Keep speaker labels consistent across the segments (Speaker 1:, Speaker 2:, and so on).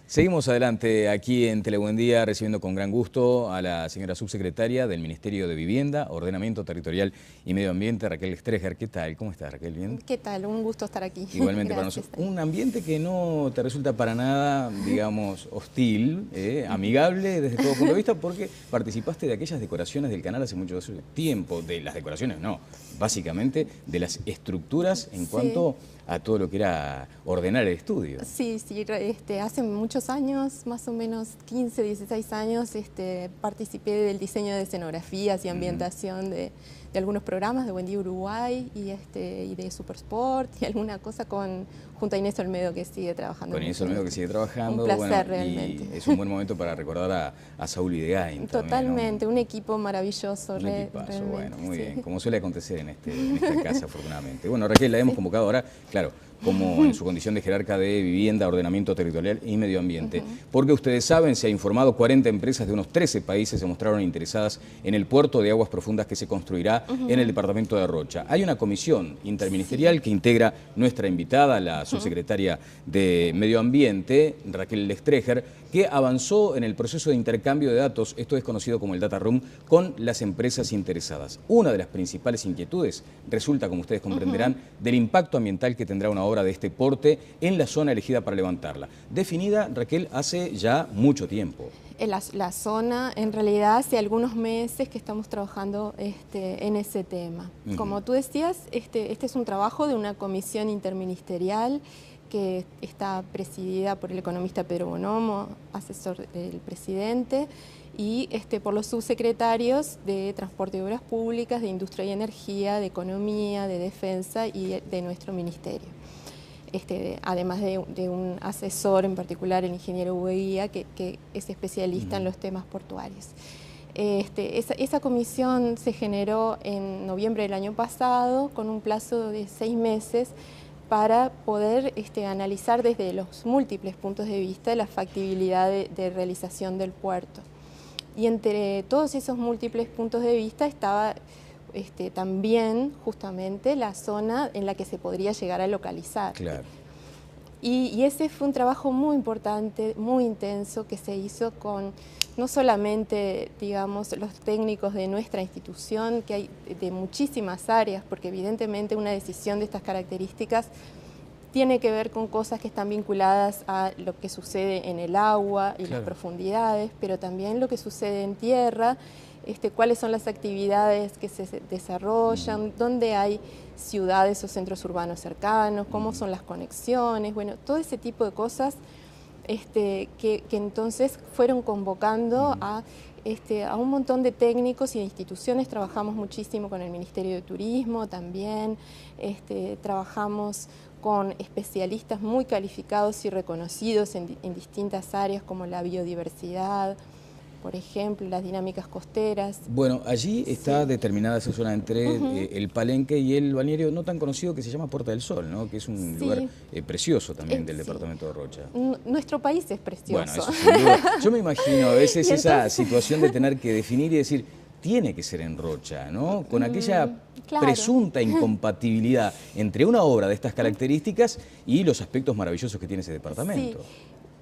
Speaker 1: Seguimos adelante aquí en Telebuendía, recibiendo con gran gusto a la señora subsecretaria del Ministerio de Vivienda, Ordenamiento Territorial y Medio Ambiente, Raquel Strecker. ¿Qué tal? ¿Cómo estás, Raquel? ¿Bien?
Speaker 2: ¿Qué tal? Un gusto estar aquí.
Speaker 1: Igualmente para nosotros. Un ambiente que no te resulta para nada, digamos, hostil, amigable desde todo punto de vista, porque participaste de aquellas decoraciones del canal hace mucho tiempo. De las decoraciones no, básicamente de las estructuras en cuanto a todo lo que era ordenar el estudio.
Speaker 2: Sí, hace muchos años, más o menos 15, 16 años, participé del diseño de escenografías y ambientación de algunos programas de Buen Día Uruguay y de Supersport y alguna cosa junto a Inés Olmedo, que sigue trabajando.
Speaker 1: Con Inés Olmedo, que sigue trabajando.
Speaker 2: Un placer, realmente.
Speaker 1: Y es un buen momento para recordar a Saúl Videgain.
Speaker 2: Totalmente,
Speaker 1: también, ¿no?
Speaker 2: Un equipo maravilloso.
Speaker 1: Un equipazo, bueno, muy bien, como suele acontecer en esta casa, afortunadamente. Bueno, Raquel, la hemos convocado ahora, claro, como en su condición de jerarca de Vivienda, Ordenamiento Territorial y Medio Ambiente. Porque ustedes saben, se ha informado, 40 empresas de unos 13 países se mostraron interesadas en el puerto de aguas profundas que se construirá en el departamento de Rocha. Hay una comisión interministerial que integra nuestra invitada, la subsecretaria de Medio Ambiente, Raquel Strecker, que avanzó en el proceso de intercambio de datos, esto es conocido como el Data Room, con las empresas interesadas. Una de las principales inquietudes resulta, como ustedes comprenderán, del impacto ambiental que tendrá una obra de este porte en la zona elegida para levantarla. Definida, Raquel, hace ya mucho tiempo.
Speaker 2: La zona, en realidad, hace algunos meses que estamos trabajando en ese tema. Como tú decías, este es un trabajo de una comisión interministerial que está presidida por el economista Pedro Bonomo, asesor del presidente, y por los subsecretarios de Transporte y Obras Públicas, de Industria y Energía, de Economía, de Defensa y de nuestro ministerio. Además de un asesor en particular, el ingeniero Hugo Guía, que es especialista en los temas portuarios. Esa comisión se generó en noviembre del año pasado con un plazo de 6 meses para poder analizar desde los múltiples puntos de vista la factibilidad de realización del puerto. Y entre todos esos múltiples puntos de vista estaba también justamente la zona en la que se podría llegar a localizar.
Speaker 1: Claro.
Speaker 2: Y ese fue un trabajo muy importante, muy intenso, que se hizo con no solamente, digamos, los técnicos de nuestra institución, que hay de muchísimas áreas, porque evidentemente una decisión de estas características tiene que ver con cosas que están vinculadas a lo que sucede en el agua y las profundidades, pero también lo que sucede en tierra, cuáles son las actividades que se desarrollan, dónde hay ciudades o centros urbanos cercanos, cómo son las conexiones, bueno, todo ese tipo de cosas que entonces fueron convocando a un montón de técnicos y de instituciones. Trabajamos muchísimo con el Ministerio de Turismo también, trabajamos con especialistas muy calificados y reconocidos en distintas áreas como la biodiversidad, por ejemplo, las dinámicas costeras.
Speaker 1: Bueno, allí está determinada esa zona entre el Palenque y el balneario no tan conocido que se llama Puerta del Sol, ¿no? Que es un lugar precioso también del departamento de Rocha.
Speaker 2: Nuestro país es precioso.
Speaker 1: Bueno, eso sin duda. Yo me imagino a veces esa situación de tener que definir y decir, tiene que ser en Rocha, ¿no? Con aquella presunta incompatibilidad entre una obra de estas características y los aspectos maravillosos que tiene ese departamento.
Speaker 2: Sí.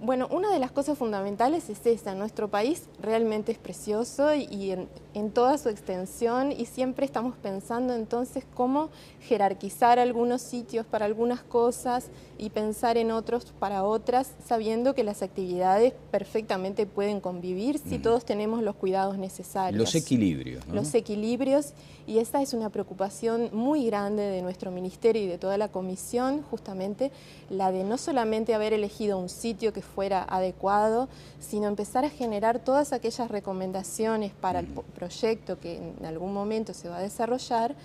Speaker 2: Bueno, una de las cosas fundamentales es esta: nuestro país realmente es precioso y en toda su extensión, y siempre estamos pensando entonces cómo jerarquizar algunos sitios para algunas cosas y pensar en otros para otras, sabiendo que las actividades perfectamente pueden convivir si todos tenemos los cuidados necesarios.
Speaker 1: Los equilibrios, ¿no?
Speaker 2: Los equilibrios, y esa es una preocupación muy grande de nuestro ministerio y de toda la comisión, justamente la de no solamente haber elegido un sitio que fuera adecuado, sino empezar a generar todas aquellas recomendaciones para el proyecto que en algún momento se va a desarrollar,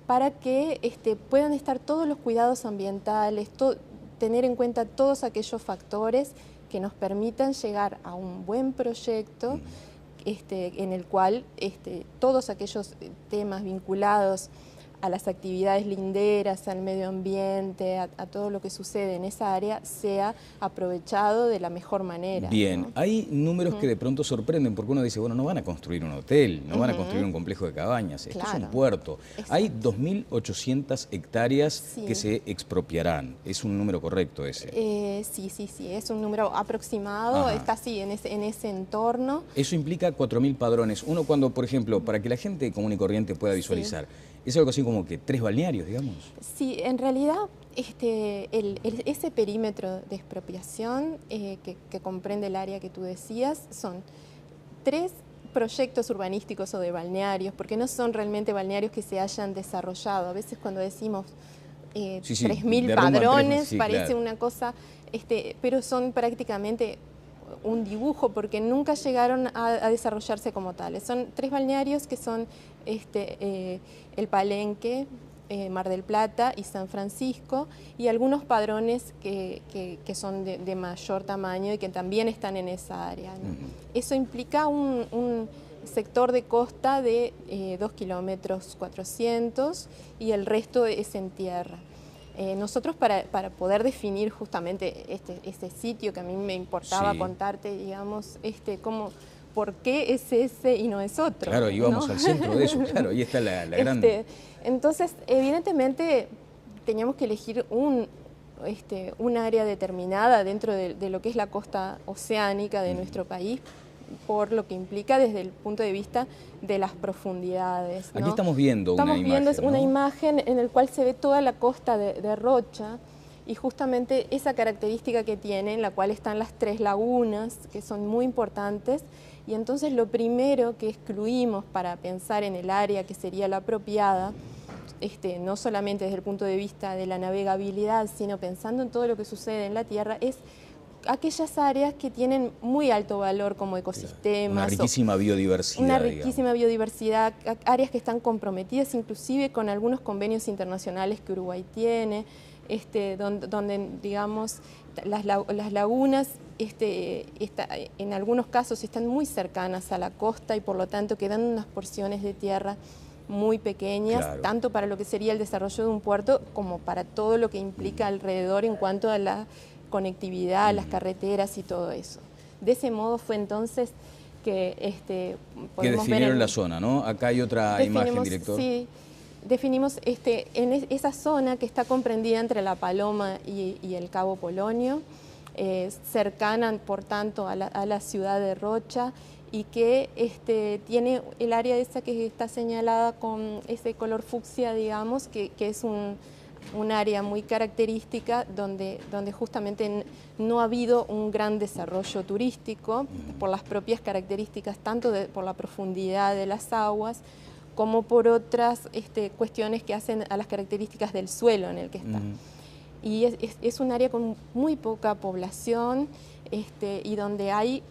Speaker 2: para que puedan estar todos los cuidados ambientales, tener en cuenta todos aquellos factores que nos permitan llegar a un buen proyecto en el cual todos aquellos temas vinculados a las actividades linderas, al medio ambiente, a todo lo que sucede en esa área, sea aprovechado de la mejor manera.
Speaker 1: Bien,
Speaker 2: ¿no?
Speaker 1: hay números que de pronto sorprenden, porque uno dice, bueno, no van a construir un hotel, no van a construir un complejo de cabañas, esto es un puerto.
Speaker 2: Exacto.
Speaker 1: Hay 2.800 hectáreas
Speaker 2: Sí.
Speaker 1: que se expropiarán. ¿Es un número correcto ese?
Speaker 2: Sí, es un número aproximado,
Speaker 1: Ajá.
Speaker 2: está así, en ese entorno.
Speaker 1: Eso implica 4.000 padrones. Uno cuando, por ejemplo, para que la gente común y corriente pueda visualizar, es algo así como que 3 balnearios, digamos.
Speaker 2: Sí, en realidad ese perímetro de expropiación que comprende el área que tú decías son 3 proyectos urbanísticos o de balnearios, porque no son realmente balnearios que se hayan desarrollado. A veces cuando decimos 3.000 padrones, parece claro. Una cosa, pero son prácticamente un dibujo, porque nunca llegaron a desarrollarse como tales. Son 3 balnearios que son el Palenque, Mar del Plata y San Francisco, y algunos padrones que son de mayor tamaño y que también están en esa área, ¿no? Eso implica un sector de costa de 2,400 kilómetros y el resto es en tierra. Nosotros para poder definir justamente este sitio que a mí me importaba contarte, digamos, por qué es ese y no es otro.
Speaker 1: Claro, íbamos al centro de eso, claro, ahí está la gran...
Speaker 2: Entonces, evidentemente, teníamos que elegir un área determinada dentro de lo que es la costa oceánica de nuestro país, por lo que implica desde el punto de vista de las profundidades, ¿no?
Speaker 1: Aquí estamos viendo una imagen, ¿no?
Speaker 2: Una imagen en la cual se ve toda la costa de Rocha, y justamente esa característica que tiene, en la cual están las 3 lagunas, que son muy importantes, y entonces lo primero que excluimos para pensar en el área que sería la apropiada, no solamente desde el punto de vista de la navegabilidad, sino pensando en todo lo que sucede en la tierra, es aquellas áreas que tienen muy alto valor como ecosistemas.
Speaker 1: Una riquísima biodiversidad.
Speaker 2: Una riquísima biodiversidad, áreas que están comprometidas inclusive con algunos convenios internacionales que Uruguay tiene, donde digamos, las lagunas en algunos casos están muy cercanas a la costa y por lo tanto quedan unas porciones de tierra muy pequeñas, tanto para lo que sería el desarrollo de un puerto como para todo lo que implica alrededor en cuanto a la conectividad, las carreteras y todo eso. De ese modo fue entonces que podemos
Speaker 1: definieron
Speaker 2: ver
Speaker 1: la zona, ¿no? Acá hay otra imagen, director.
Speaker 2: Sí, definimos en esa zona que está comprendida entre La Paloma y el Cabo Polonio, cercana, por tanto, a la ciudad de Rocha, y que tiene el área esa que está señalada con ese color fucsia, digamos, que es un área muy característica donde justamente no ha habido un gran desarrollo turístico por las propias características, tanto por la profundidad de las aguas, como por otras cuestiones que hacen a las características del suelo en el que está. Y es un área con muy poca población y donde hay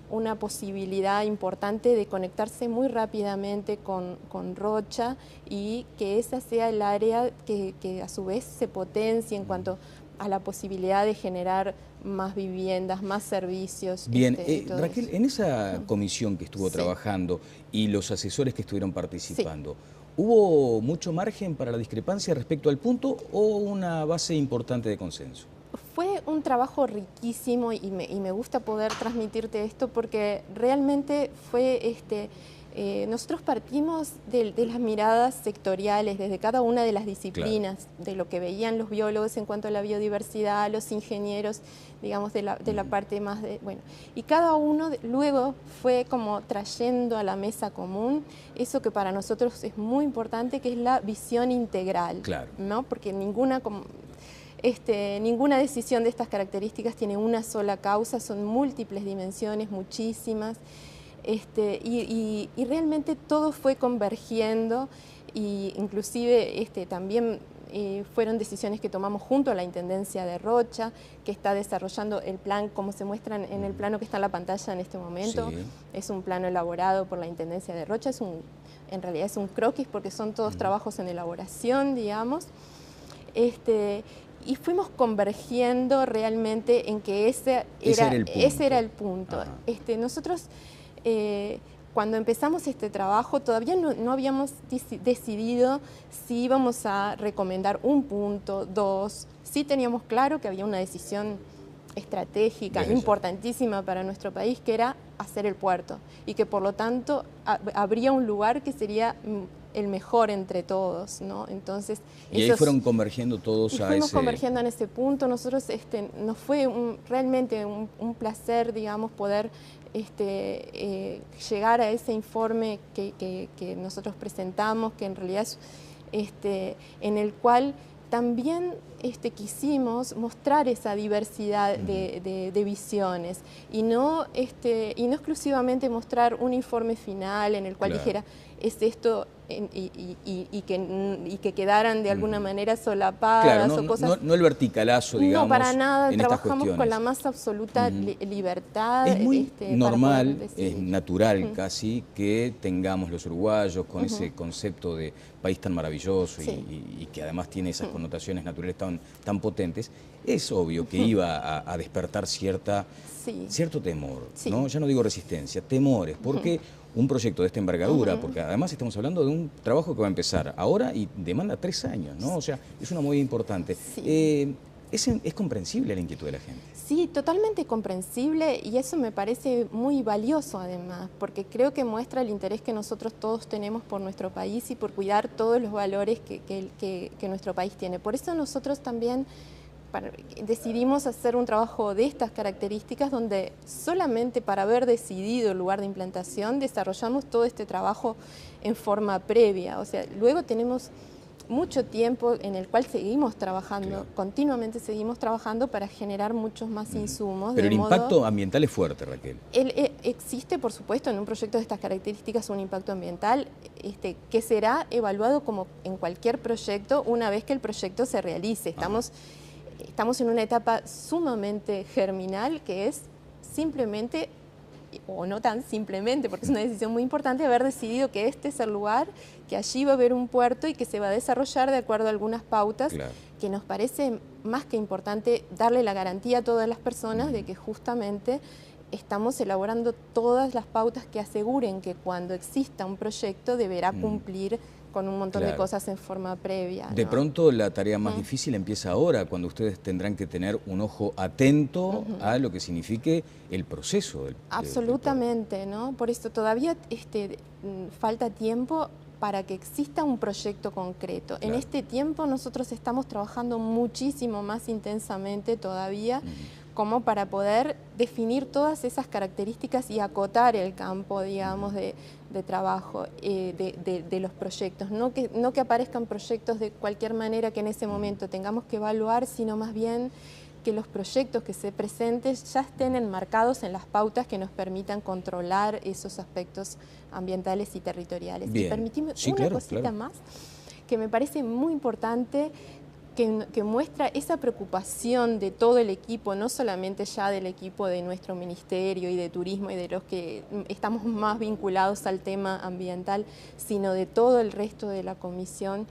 Speaker 2: una posibilidad importante de conectarse muy rápidamente con Rocha, y que esa sea el área que a su vez se potencie en cuanto a la posibilidad de generar más viviendas, más servicios.
Speaker 1: Bien, Raquel, en esa comisión que estuvo trabajando y los asesores que estuvieron participando, ¿hubo mucho margen para la discrepancia respecto al punto o una base importante de consenso?
Speaker 2: Fue un trabajo riquísimo y me gusta poder transmitirte esto porque realmente fue nosotros partimos de las miradas sectoriales, desde cada una de las disciplinas, de lo que veían los biólogos en cuanto a la biodiversidad, los ingenieros, digamos, de la parte más de... Bueno, y cada uno luego fue como trayendo a la mesa común eso que para nosotros es muy importante, que es la visión integral, ¿no? Porque ninguna decisión de estas características tiene una sola causa, son múltiples dimensiones, muchísimas. Y realmente todo fue convergiendo, y inclusive también fueron decisiones que tomamos junto a la Intendencia de Rocha, que está desarrollando el plan, como se muestra en el plano que está en la pantalla en este momento. Es un plano elaborado por la Intendencia de Rocha, en realidad es un croquis porque son todos trabajos en elaboración, digamos. Y fuimos convergiendo realmente en que ese era el punto. Nosotros, cuando empezamos este trabajo todavía no habíamos decidido si íbamos a recomendar un punto, dos. Sí teníamos claro que había una decisión estratégica importantísima para nuestro país, que era hacer el puerto, y que por lo tanto habría un lugar que sería el mejor entre todos, ¿no? Entonces,
Speaker 1: y ahí fueron convergiendo todos a ese...
Speaker 2: Fuimos convergiendo en ese punto. Nosotros nos fue realmente un placer, digamos, poder llegar a ese informe que nosotros presentamos, que en realidad es en el cual también quisimos mostrar esa diversidad de visiones y no exclusivamente mostrar un informe final en el cual dijera es esto y que quedaran de alguna manera solapadas o cosas.
Speaker 1: No el verticalazo, digamos.
Speaker 2: No, para nada.
Speaker 1: En
Speaker 2: trabajamos con la más absoluta libertad.
Speaker 1: Es muy normal, es natural casi que tengamos los uruguayos con ese concepto de país tan maravilloso y que además tiene esas connotaciones naturales tan potentes. Es obvio que iba a despertar cierto temor, ¿no? Ya no digo resistencia, temores, porque un proyecto de esta envergadura, porque además estamos hablando de un trabajo que va a empezar ahora y demanda 3 años, ¿no? O sea, es una movida importante. ¿Es comprensible la inquietud de la gente?
Speaker 2: Sí, totalmente comprensible, y eso me parece muy valioso además, porque creo que muestra el interés que nosotros todos tenemos por nuestro país y por cuidar todos los valores que nuestro país tiene. Por eso nosotros también decidimos hacer un trabajo de estas características, donde solamente para haber decidido el lugar de implantación desarrollamos todo este trabajo en forma previa. O sea, luego tenemos mucho tiempo en el cual seguimos trabajando, continuamente seguimos trabajando para generar muchos más insumos.
Speaker 1: Pero el impacto ambiental es fuerte, Raquel.
Speaker 2: Existe, por supuesto, en un proyecto de estas características un impacto ambiental que será evaluado como en cualquier proyecto una vez que el proyecto se realice. Estamos en una etapa sumamente germinal, que es simplemente, o no tan simplemente, porque es una decisión muy importante, haber decidido que este es el lugar, que allí va a haber un puerto y que se va a desarrollar de acuerdo a algunas pautas, que nos parece más que importante darle la garantía a todas las personas de que justamente estamos elaborando todas las pautas que aseguren que cuando exista un proyecto deberá cumplir con un montón de cosas en forma previa, ¿no?
Speaker 1: De pronto la tarea más difícil empieza ahora, cuando ustedes tendrán que tener un ojo atento a lo que signifique el proceso del
Speaker 2: Absolutamente, ¿no? Por esto todavía falta tiempo para que exista un proyecto concreto. En este tiempo nosotros estamos trabajando muchísimo más intensamente todavía, como para poder definir todas esas características y acotar el campo, digamos, de trabajo de los proyectos. No que aparezcan proyectos de cualquier manera que en ese momento tengamos que evaluar, sino más bien que los proyectos que se presenten ya estén enmarcados en las pautas que nos permitan controlar esos aspectos ambientales y territoriales.
Speaker 1: Bien.
Speaker 2: Y permitime una cosita más que me parece muy importante, que muestra esa preocupación de todo el equipo, no solamente ya del equipo de nuestro ministerio y de turismo y de los que estamos más vinculados al tema ambiental, sino de todo el resto de la comisión,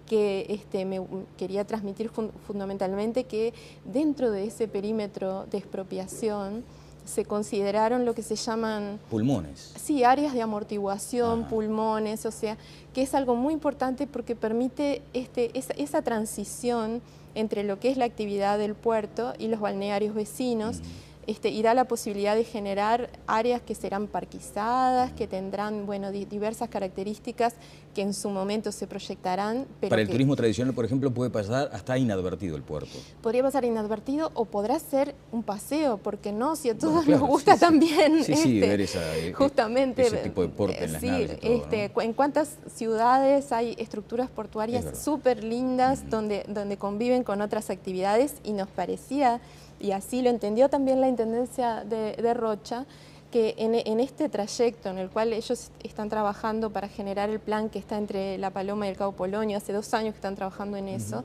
Speaker 2: que me quería transmitir fundamentalmente que dentro de ese perímetro de expropiación se consideraron lo que se llaman...
Speaker 1: Pulmones.
Speaker 2: Sí, áreas de amortiguación, pulmones, o sea, que es algo muy importante porque permite esa transición entre lo que es la actividad del puerto y los balnearios vecinos, y da la posibilidad de generar áreas que serán parquizadas, que tendrán diversas características que en su momento se proyectarán. Pero
Speaker 1: para el turismo tradicional, por ejemplo, puede pasar hasta inadvertido el puerto.
Speaker 2: Podría pasar inadvertido o podrá ser un paseo, porque no, si a todos nos gusta también
Speaker 1: ver
Speaker 2: justamente
Speaker 1: ese tipo de porte en las naves y todo, ¿no?
Speaker 2: En cuántas ciudades hay estructuras portuarias súper lindas donde conviven con otras actividades, y nos parecía, y así lo entendió también la Intendencia de Rocha, que en este trayecto en el cual ellos están trabajando para generar el plan que está entre La Paloma y el Cabo Polonio, hace 2 años que están trabajando en eso,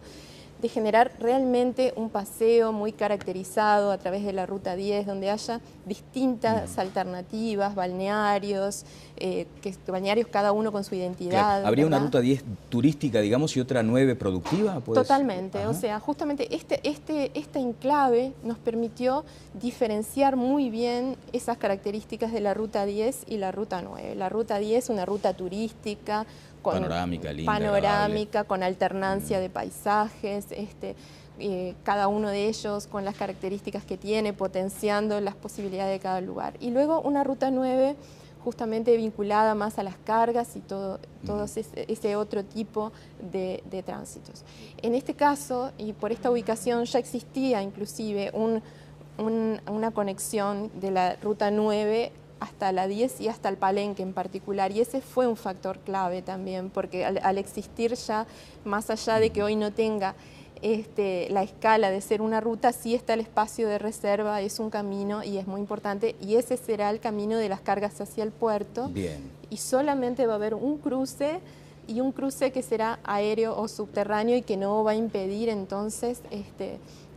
Speaker 2: de generar realmente un paseo muy caracterizado a través de la Ruta 10, donde haya distintas alternativas, balnearios, balnearios cada uno con su identidad.
Speaker 1: Claro. ¿Habría
Speaker 2: ¿verdad?
Speaker 1: una Ruta 10 turística, digamos, y otra 9 productiva?
Speaker 2: Totalmente,
Speaker 1: Ajá.
Speaker 2: o sea, justamente este enclave nos permitió diferenciar muy bien esas características de la Ruta 10 y la Ruta 9. La Ruta 10 es una ruta turística, con
Speaker 1: panorámica, linda, agradable,
Speaker 2: con alternancia de paisajes, cada uno de ellos con las características que tiene, potenciando las posibilidades de cada lugar. Y luego una Ruta 9 justamente vinculada más a las cargas y todo ese otro tipo de tránsitos. En este caso, y por esta ubicación, ya existía inclusive una conexión de la Ruta 9 hasta la 10 y hasta el Palenque en particular, y ese fue un factor clave también, porque al existir ya, más allá de que hoy no tenga la escala de ser una ruta, sí está el espacio de reserva, es un camino y es muy importante, y ese será el camino de las cargas hacia el puerto.
Speaker 1: Bien.
Speaker 2: Y solamente va a haber un cruce, y un cruce que será aéreo o subterráneo y que no va a impedir entonces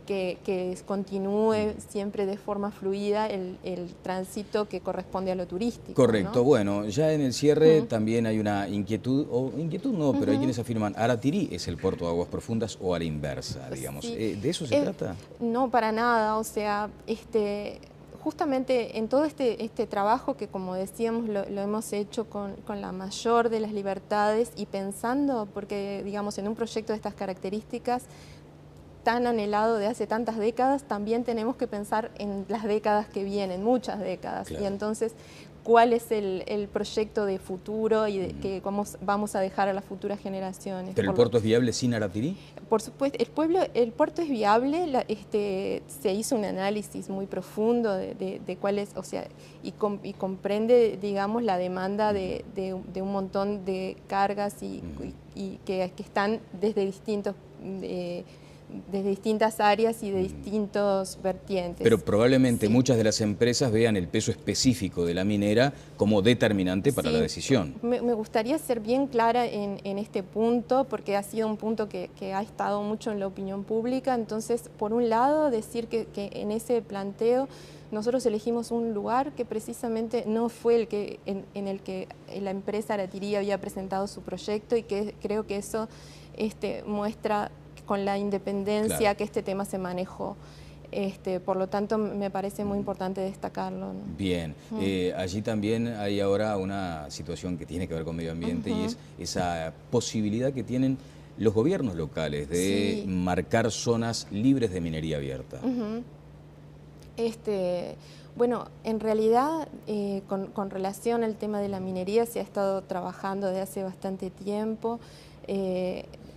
Speaker 2: que continúe siempre de forma fluida el tránsito que corresponde a lo turístico.
Speaker 1: Correcto,
Speaker 2: ¿no?
Speaker 1: bueno, ya en el cierre también hay una inquietud, o inquietud no, pero hay quienes afirman, Aratirí es el puerto de aguas profundas o a la inversa, digamos.
Speaker 2: Sí.
Speaker 1: ¿De eso se trata?
Speaker 2: No, para nada, o sea, justamente en todo este trabajo que, como decíamos, lo hemos hecho con la mayor de las libertades y pensando, porque digamos en un proyecto de estas características tan anhelado de hace tantas décadas, también tenemos que pensar en las décadas que vienen, muchas décadas,
Speaker 1: claro.
Speaker 2: Y entonces cuál es el proyecto de futuro y que vamos a dejar a las futuras generaciones.
Speaker 1: ¿Pero el puerto es viable sin Aratirí?
Speaker 2: Por supuesto, el puerto es viable, se hizo un análisis muy profundo de cuál es, o sea, y comprende, digamos, la demanda de un montón de cargas y que están desde distintas áreas y de distintos vertientes.
Speaker 1: Pero probablemente muchas de las empresas vean el peso específico de la minera como determinante para la decisión.
Speaker 2: Me gustaría ser bien clara en este punto, porque ha sido un punto que ha estado mucho en la opinión pública. Entonces, por un lado, decir que en ese planteo nosotros elegimos un lugar que precisamente no fue en el que la empresa Aratirí había presentado su proyecto, y que creo que eso muestra con la independencia que este tema se manejó. Por lo tanto, me parece muy importante destacarlo, ¿no?
Speaker 1: Bien, allí también hay ahora una situación que tiene que ver con medio ambiente y es esa posibilidad que tienen los gobiernos locales de marcar zonas libres de minería abierta.
Speaker 2: Bueno, en realidad, con relación al tema de la minería se ha estado trabajando desde hace bastante tiempo.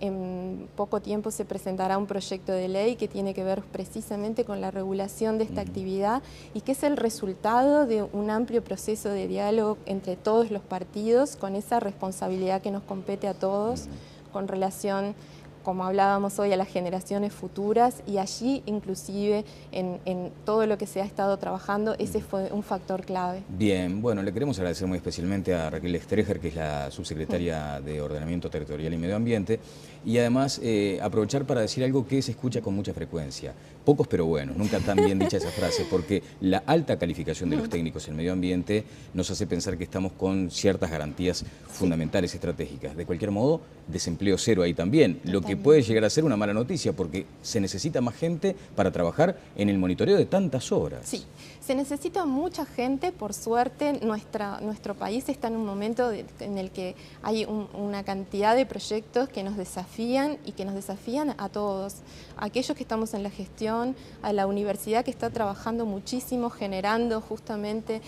Speaker 2: En poco tiempo se presentará un proyecto de ley que tiene que ver precisamente con la regulación de esta actividad, y que es el resultado de un amplio proceso de diálogo entre todos los partidos, con esa responsabilidad que nos compete a todos con relación, como hablábamos hoy, a las generaciones futuras, y allí inclusive en todo lo que se ha estado trabajando, ese fue un factor clave.
Speaker 1: Bien, bueno, le queremos agradecer muy especialmente a Raquel Streger, que es la subsecretaria de Ordenamiento Territorial y Medio Ambiente, y además aprovechar para decir algo que se escucha con mucha frecuencia. Pocos pero buenos, nunca tan bien dicha esa frase, porque la alta calificación de los técnicos en medio ambiente nos hace pensar que estamos con ciertas garantías fundamentales, estratégicas. De cualquier modo, desempleo cero ahí también, lo que puede llegar a ser una mala noticia, porque se necesita más gente para trabajar en el monitoreo de tantas horas.
Speaker 2: Sí, se necesita mucha gente, por suerte. Nuestro país está en un momento en el que hay una cantidad de proyectos que nos desafían, y que nos desafían a todos, aquellos que estamos en la gestión, a la universidad, que está trabajando muchísimo, generando justamente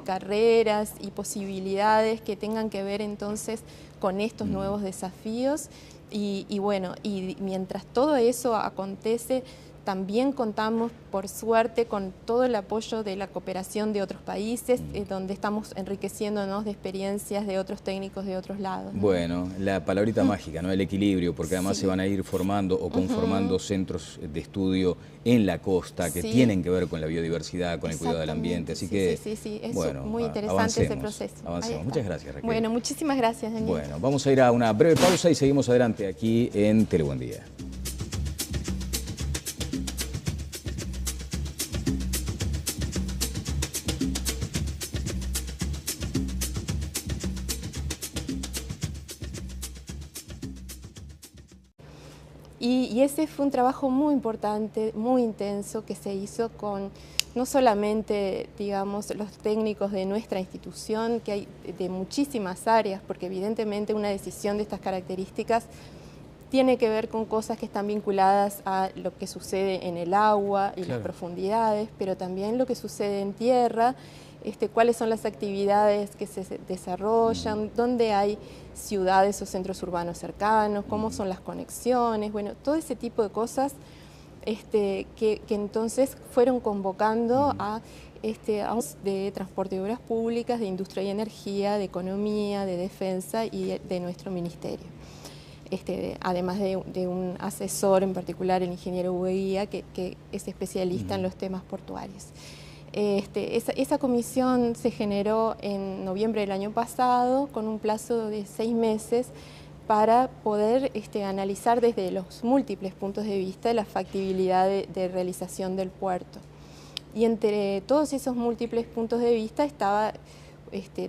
Speaker 2: carreras y posibilidades que tengan que ver entonces con estos nuevos desafíos. Y bueno, y mientras todo eso acontece, también contamos, por suerte, con todo el apoyo de la cooperación de otros países, donde estamos enriqueciéndonos de experiencias de otros técnicos de otros lados, ¿no?
Speaker 1: Bueno, la palabrita mágica, ¿no? El equilibrio, porque además se van a ir formando o conformando centros de estudio en la costa que tienen que ver con la biodiversidad, con el cuidado del ambiente. Así que,
Speaker 2: es
Speaker 1: bueno,
Speaker 2: muy interesante ese proceso.
Speaker 1: Avancemos. Muchas gracias, Raquel.
Speaker 2: Bueno, muchísimas gracias, Daniel.
Speaker 1: Bueno, vamos a ir a una breve pausa y seguimos adelante aquí en Telebuendía.
Speaker 2: Y ese fue un trabajo muy importante, muy intenso, que se hizo con no solamente, digamos, los técnicos de nuestra institución, que hay de muchísimas áreas, porque evidentemente una decisión de estas características tiene que ver con cosas que están vinculadas a lo que sucede en el agua y las profundidades, pero también lo que sucede en tierra, cuáles son las actividades que se desarrollan, dónde hay ciudades o centros urbanos cercanos, cómo son las conexiones, bueno, todo ese tipo de cosas que entonces fueron convocando a de transporte y obras públicas, de industria y energía, de economía, de defensa y de nuestro ministerio. Además de un asesor en particular, el ingeniero Hugo Guía, que es especialista en los temas portuarios. Esa comisión se generó en noviembre del año pasado con un plazo de 6 meses para poder analizar desde los múltiples puntos de vista la factibilidad de realización del puerto. Y entre todos esos múltiples puntos de vista estaba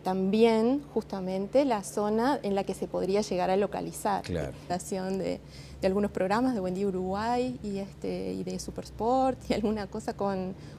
Speaker 2: también justamente la zona en la que se podría llegar a localizar. Claro. La creación de algunos programas de Buen Día Uruguay y de Supersport y alguna cosa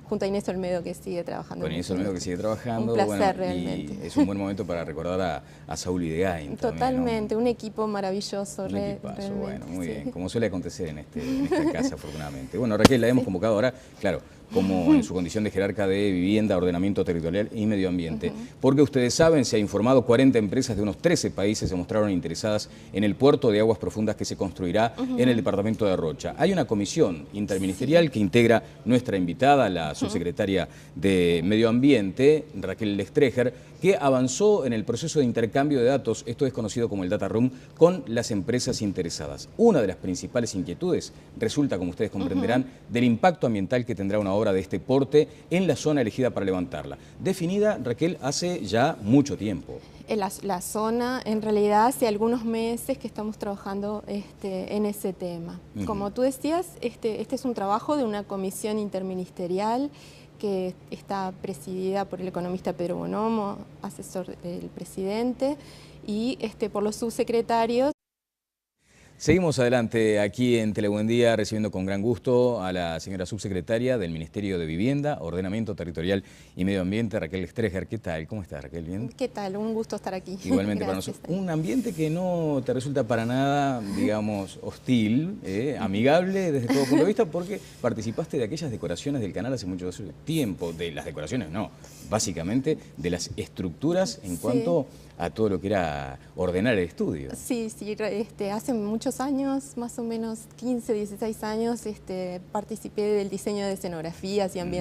Speaker 2: junto a Inés Olmedo, que sigue trabajando.
Speaker 1: Con Inés Olmedo, que sigue trabajando.
Speaker 2: Un placer, realmente.
Speaker 1: Y es un buen momento para recordar a Saúl Idegain.
Speaker 2: Totalmente,
Speaker 1: ¿no?
Speaker 2: Un equipo maravilloso.
Speaker 1: Un equipazo, bueno, muy bien, como suele acontecer en esta casa, afortunadamente. Bueno, Raquel, la hemos convocado ahora, claro, como en su condición de jerarca de vivienda, ordenamiento territorial y medio ambiente, porque ustedes saben, se ha informado, 40 empresas de unos 13 países se mostraron interesadas en el puerto de aguas profundas que se construirá en el departamento de Rocha. Hay una comisión interministerial que integra nuestra invitada, la subsecretaria de Medio Ambiente, Raquel Lestreger, que avanzó en el proceso de intercambio de datos, esto es conocido como el Data Room, con las empresas interesadas. Una de las principales inquietudes resulta, como ustedes comprenderán, del impacto ambiental que tendrá una obra de este porte en la zona elegida para levantarla. Definida, Raquel, hace ya mucho tiempo.
Speaker 2: La zona, en realidad, hace algunos meses que estamos trabajando en ese tema. Como tú decías, este es un trabajo de una comisión interministerial que está presidida por el economista Pedro Bonomo, asesor del presidente, y por los subsecretarios.
Speaker 1: Seguimos adelante aquí en Telebuendía, recibiendo con gran gusto a la señora subsecretaria del Ministerio de Vivienda, Ordenamiento Territorial y Medio Ambiente, Raquel Lestreger. ¿Qué tal? ¿Cómo estás, Raquel? ¿Bien?
Speaker 2: ¿Qué tal? Un gusto estar aquí.
Speaker 1: Igualmente para nosotros. Un ambiente que no te resulta para nada, digamos, hostil, amigable desde todo punto de vista, porque participaste de aquellas decoraciones del canal hace mucho tiempo. De las decoraciones, no, básicamente de las estructuras en cuanto a todo lo que era ordenar el estudio.
Speaker 2: Sí, hace muchos años, más o menos 15, 16 años, participé del diseño de escenografías y ambientales.